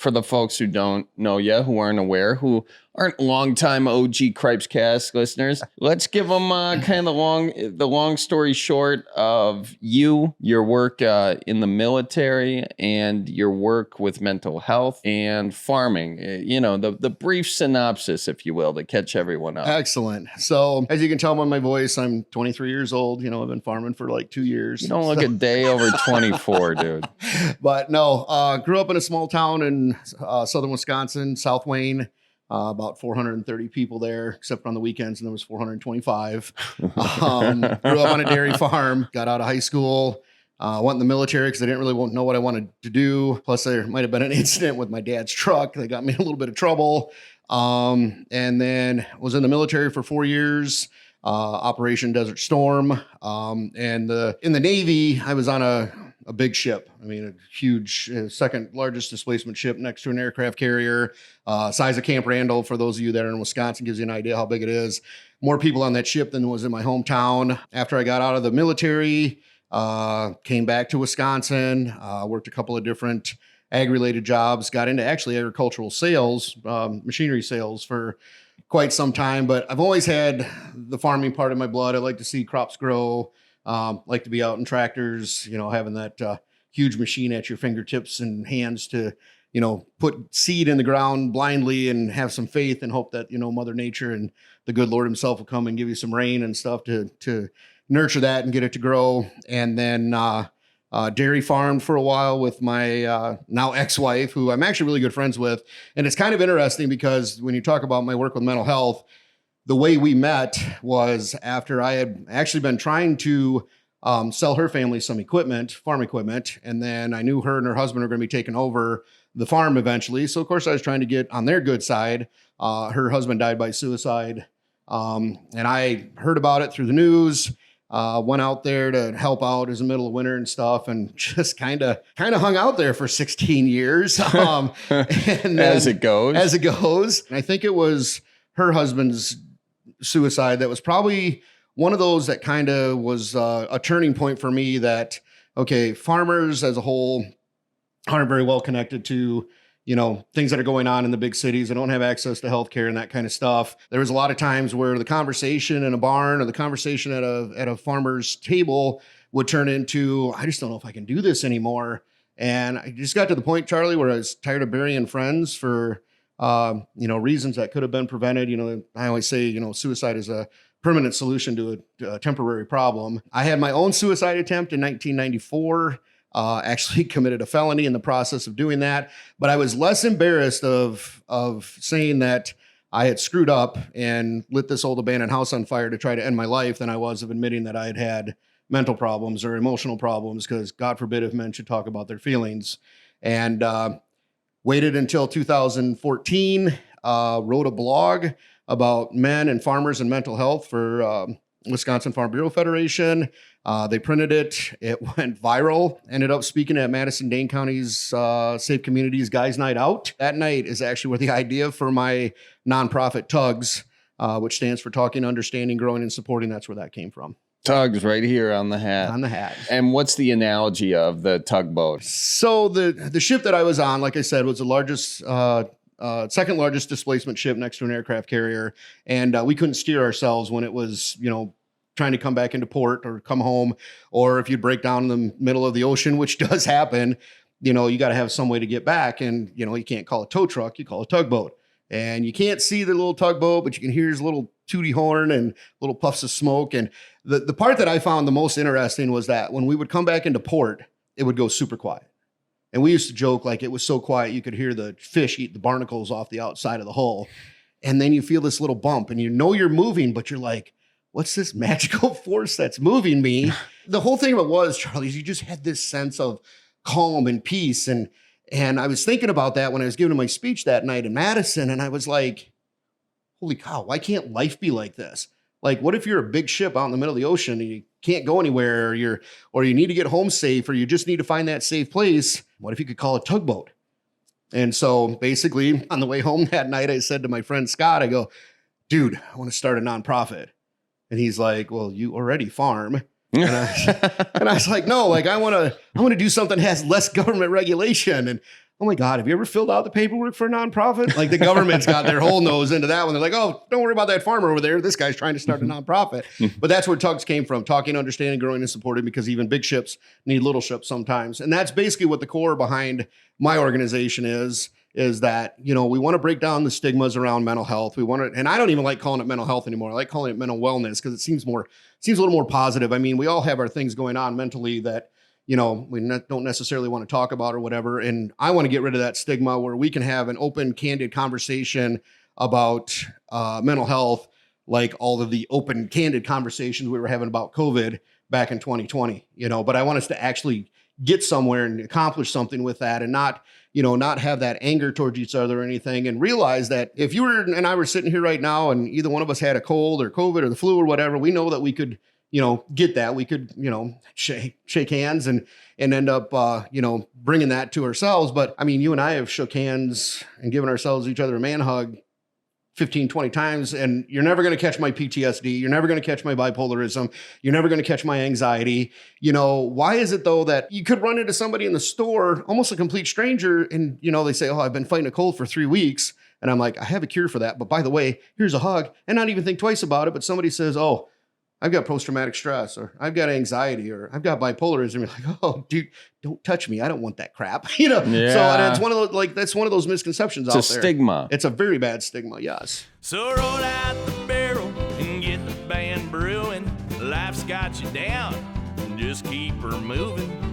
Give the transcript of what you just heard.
for the folks who don't know you, who aren't aware, who aren't longtime OG Cripescast listeners, let's give them kind of the long story short of you, your work in the military, and your work with mental health and farming. The brief synopsis, if you will, to catch everyone up. Excellent. So as you can tell by my voice, I'm 23 years old. I've been farming for like 2 years. You don't look a day over 24, dude. But no, grew up in a small town in southern Wisconsin, South Wayne. About 430 people there, except on the weekends, and there was 425. Grew up on a dairy farm, got out of high school, went in the military because I didn't really know what I wanted to do. Plus, there might have been an incident with my dad's truck that got me in a little bit of trouble. And then was in the military for 4 years, Operation Desert Storm. And in the Navy, I was on a big ship. I mean, a huge, second largest displacement ship next to an aircraft carrier, size of Camp Randall. For those of you that are in Wisconsin, gives you an idea how big it is. More people on that ship than was in my hometown. After I got out of the military, came back to Wisconsin, worked a couple of different ag-related jobs, got into actually agricultural sales, machinery sales for quite some time. But I've always had the farming part of my blood. I like to see crops grow. Like to be out in tractors, having that huge machine at your fingertips and hands to, put seed in the ground blindly and have some faith and hope that, Mother Nature and the good Lord himself will come and give you some rain and stuff to nurture that and get it to grow. And then dairy farmed for a while with my now ex-wife, who I'm actually really good friends with. And it's kind of interesting because when you talk about my work with mental health, the way we met was after I had actually been trying to sell her family some equipment, farm equipment. And then I knew her and her husband were going to be taking over the farm eventually. So of course I was trying to get on their good side. Her husband died by suicide. And I heard about it through the news, went out there to help out as the middle of winter and stuff, and just kind of hung out there for 16 years. And then, as it goes. And I think it was her husband's suicide that was probably one of those that kind of was a turning point for me that, okay, farmers as a whole aren't very well connected to, things that are going on in the big cities. They don't have access to healthcare and that kind of stuff. There was a lot of times where the conversation in a barn or the conversation at a farmer's table would turn into, I just don't know if I can do this anymore. And I just got to the point, Charlie, where I was tired of burying friends for reasons that could have been prevented. I always say, suicide is a permanent solution to a temporary problem. I had my own suicide attempt in 1994, actually committed a felony in the process of doing that. But I was less embarrassed of saying that I had screwed up and lit this old abandoned house on fire to try to end my life than I was of admitting that I had mental problems or emotional problems, because God forbid if men should talk about their feelings. And waited until 2014, wrote a blog about men and farmers and mental health for Wisconsin Farm Bureau Federation. They printed it. It went viral. Ended up speaking at Madison-Dane County's Safe Communities Guys Night Out. That night is actually where the idea for my nonprofit TUGS, which stands for Talking, Understanding, Growing, and Supporting, that's where that came from. TUGS right here on the hat. On the hat. And what's the analogy of the tugboat? So the ship that I was on, like I said, was the largest, second largest displacement ship next to an aircraft carrier. And we couldn't steer ourselves when it was, trying to come back into port or come home. Or if you break down in the middle of the ocean, which does happen, you got to have some way to get back. And, you can't call a tow truck, you call a tugboat. And you can't see the little tugboat, but you can hear his little tooty horn and little puffs of smoke. And the part that I found the most interesting was that when we would come back into port, it would go super quiet. And we used to joke like it was so quiet you could hear the fish eat the barnacles off the outside of the hull. And then you feel this little bump and you're moving, but you're like, what's this magical force that's moving me? The whole thing of it was, Charlie, is you just had this sense of calm and peace. And I was thinking about that when I was giving my speech that night in Madison. And I was like, holy cow, why can't life be like this? Like, what if you're a big ship out in the middle of the ocean and you can't go anywhere, or you need to get home safe, or you just need to find that safe place? What if you could call a tugboat? And so basically on the way home that night, I said to my friend Scott, I go, dude, I want to start a nonprofit. And he's like, well, you already farm. And I was like, no, like I want to do something that has less government regulation. And oh my God, have you ever filled out the paperwork for a nonprofit? Like the government's got their whole nose into that one. They're like, oh, don't worry about that farmer over there. This guy's trying to start a nonprofit. But that's where TUGS came from, talking, understanding, growing, and supporting, because even big ships need little ships sometimes. And that's basically what the core behind my organization is that, you know, we want to break down the stigmas around mental health. We want to, and I don't even like calling it mental health anymore. I like calling it mental wellness because it seems a little more positive. I mean, we all have our things going on mentally that, you know, we don't necessarily want to talk about or whatever. And I want to get rid of that stigma where we can have an open, candid conversation about mental health, like all of the open, candid conversations we were having about COVID back in 2020, you know, but I want us to actually get somewhere and accomplish something with that, and not have that anger towards each other or anything, and realize that if you were and I were sitting here right now and either one of us had a cold or COVID or the flu or whatever, we know that we could, you know, get that. We could, you know, shake hands and end up, you know, bringing that to ourselves. But I mean, you and I have shook hands and given ourselves each other a man hug 15, 20 times, and you're never going to catch my PTSD. You're never going to catch my bipolarism. You're never going to catch my anxiety. You know, why is it though that you could run into somebody in the store, almost a complete stranger, and, you know, they say, oh, I've been fighting a cold for 3 weeks. And I'm like, I have a cure for that. But by the way, here's a hug, and not even think twice about it. But somebody says, oh, I've got post-traumatic stress, or I've got anxiety, or I've got bipolarism. You're like, oh, dude, don't touch me. I don't want that crap. You know? Yeah. So and it's one of those, like, that's one of those misconceptions out there. It's a stigma. It's a very bad stigma. Yes. So roll out the barrel and get the band brewing. Life's got you down, just keep her moving.